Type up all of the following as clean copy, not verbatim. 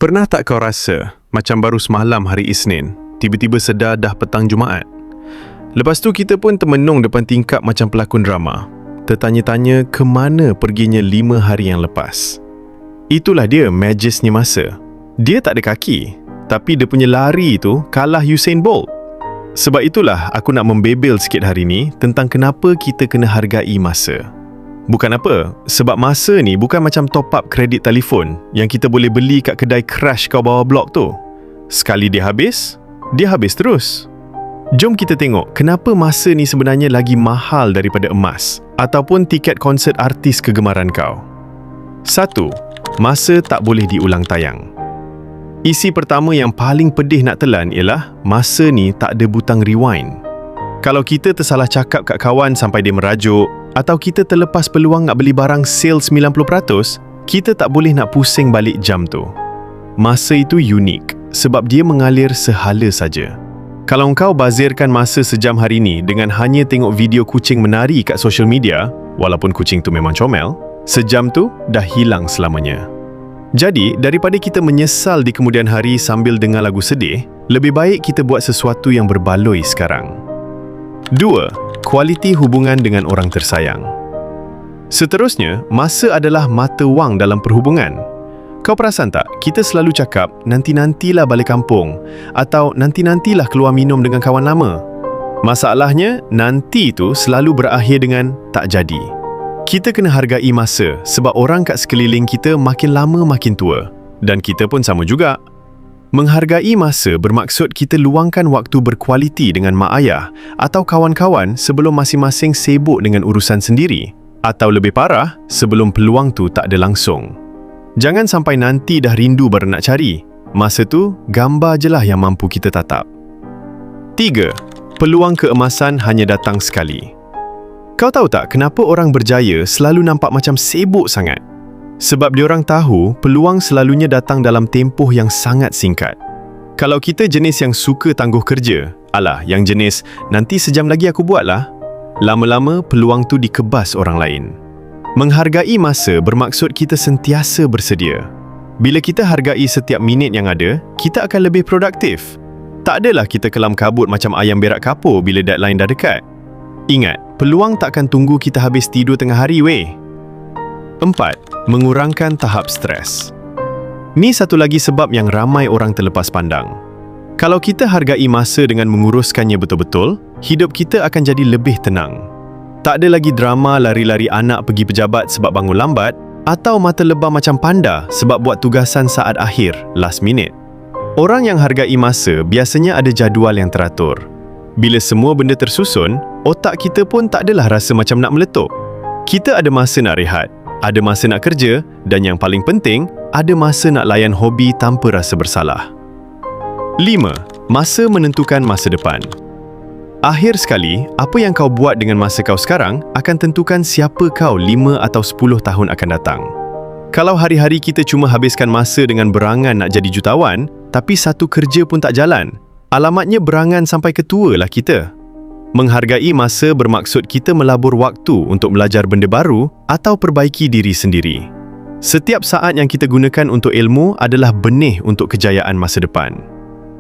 Pernah tak kau rasa macam baru semalam hari Isnin, tiba-tiba sedar dah petang Jumaat? Lepas tu kita pun termenung depan tingkap macam pelakon drama, tertanya-tanya ke mana perginya 5 hari yang lepas. Itulah dia magisnya masa. Dia tak ada kaki, tapi dia punya lari tu kalah Usain Bolt. Sebab itulah aku nak membebel sikit hari ni tentang kenapa kita kena hargai masa. Bukan apa, sebab masa ni bukan macam top up kredit telefon yang kita boleh beli kat kedai crash kau bawah blok tu. Sekali dia habis terus. Jom kita tengok kenapa masa ni sebenarnya lagi mahal daripada emas ataupun tiket konsert artis kegemaran kau. 1. Masa tak boleh diulang tayang. Isi pertama yang paling pedih nak telan ialah masa ni tak ada butang rewind. Kalau kita tersalah cakap kat kawan sampai dia merajuk, atau kita terlepas peluang nak beli barang sale 90%, kita tak boleh nak pusing balik jam tu. Masa itu unik sebab dia mengalir sehala saja. Kalau kau bazirkan masa sejam hari ni dengan hanya tengok video kucing menari kat social media, walaupun kucing tu memang comel, sejam tu dah hilang selamanya. Jadi, daripada kita menyesal di kemudian hari sambil dengar lagu sedih, lebih baik kita buat sesuatu yang berbaloi sekarang. 2. Kualiti hubungan dengan orang tersayang. Seterusnya, masa adalah mata wang dalam perhubungan. Kau perasan tak, kita selalu cakap, nanti-nantilah balik kampung, atau nanti-nantilah keluar minum dengan kawan lama. Masalahnya, nanti tu selalu berakhir dengan tak jadi. Kita kena hargai masa sebab orang kat sekeliling kita makin lama makin tua. Dan kita pun sama juga. Menghargai masa bermaksud kita luangkan waktu berkualiti dengan mak ayah atau kawan-kawan sebelum masing-masing sibuk dengan urusan sendiri. Atau lebih parah, sebelum peluang tu tak ada langsung. Jangan sampai nanti dah rindu baru nak cari. Masa tu, gambar je lah yang mampu kita tatap. 3. Peluang keemasan hanya datang sekali. Kau tahu tak kenapa orang berjaya selalu nampak macam sibuk sangat? Sebab diorang tahu peluang selalunya datang dalam tempoh yang sangat singkat. Kalau kita jenis yang suka tangguh kerja, yang jenis nanti sejam lagi aku buatlah, lama-lama peluang tu dikebas orang lain. Menghargai masa bermaksud kita sentiasa bersedia. Bila kita hargai setiap minit yang ada, kita akan lebih produktif. Tak adalah kita kelam kabut macam ayam berak kapur bila deadline dah dekat. Ingat, peluang takkan tunggu kita habis tidur tengah hari weh. 4. Mengurangkan tahap stres. Ni satu lagi sebab yang ramai orang terlepas pandang. Kalau kita hargai masa dengan menguruskannya betul-betul, hidup kita akan jadi lebih tenang. Tak ada lagi drama lari-lari anak pergi pejabat sebab bangun lambat atau mata lebam macam panda sebab buat tugasan saat akhir, last minute. Orang yang hargai masa biasanya ada jadual yang teratur. Bila semua benda tersusun, otak kita pun tak adalah rasa macam nak meletup. Kita ada masa nak rehat, ada masa nak kerja, dan yang paling penting, ada masa nak layan hobi tanpa rasa bersalah. 5. Masa menentukan masa depan. Akhir sekali, apa yang kau buat dengan masa kau sekarang akan tentukan siapa kau 5 atau 10 tahun akan datang. Kalau hari-hari kita cuma habiskan masa dengan berangan nak jadi jutawan, tapi satu kerja pun tak jalan, alamatnya berangan sampai ketua lah kita. Menghargai masa bermaksud kita melabur waktu untuk belajar benda baru atau perbaiki diri sendiri. Setiap saat yang kita gunakan untuk ilmu adalah benih untuk kejayaan masa depan.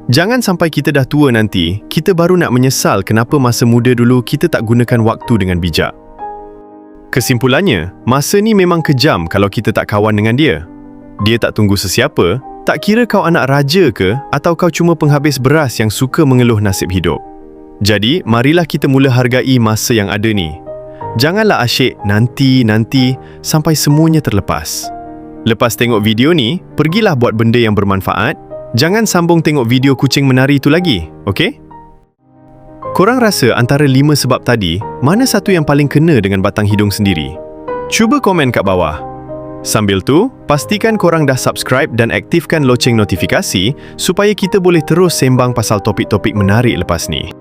Jangan sampai kita dah tua nanti, kita baru nak menyesal kenapa masa muda dulu kita tak gunakan waktu dengan bijak. Kesimpulannya, masa ni memang kejam kalau kita tak kawan dengan dia. Dia tak tunggu sesiapa, tak kira kau anak raja ke atau kau cuma penghabis beras yang suka mengeluh nasib hidup. Jadi, marilah kita mula hargai masa yang ada ni. Janganlah asyik nanti sampai semuanya terlepas. Lepas tengok video ni, pergilah buat benda yang bermanfaat. Jangan sambung tengok video kucing menari tu lagi, okey? Korang rasa antara 5 sebab tadi, mana satu yang paling kena dengan batang hidung sendiri? Cuba komen kat bawah. Sambil tu, pastikan korang dah subscribe dan aktifkan loceng notifikasi supaya kita boleh terus sembang pasal topik-topik menarik lepas ni.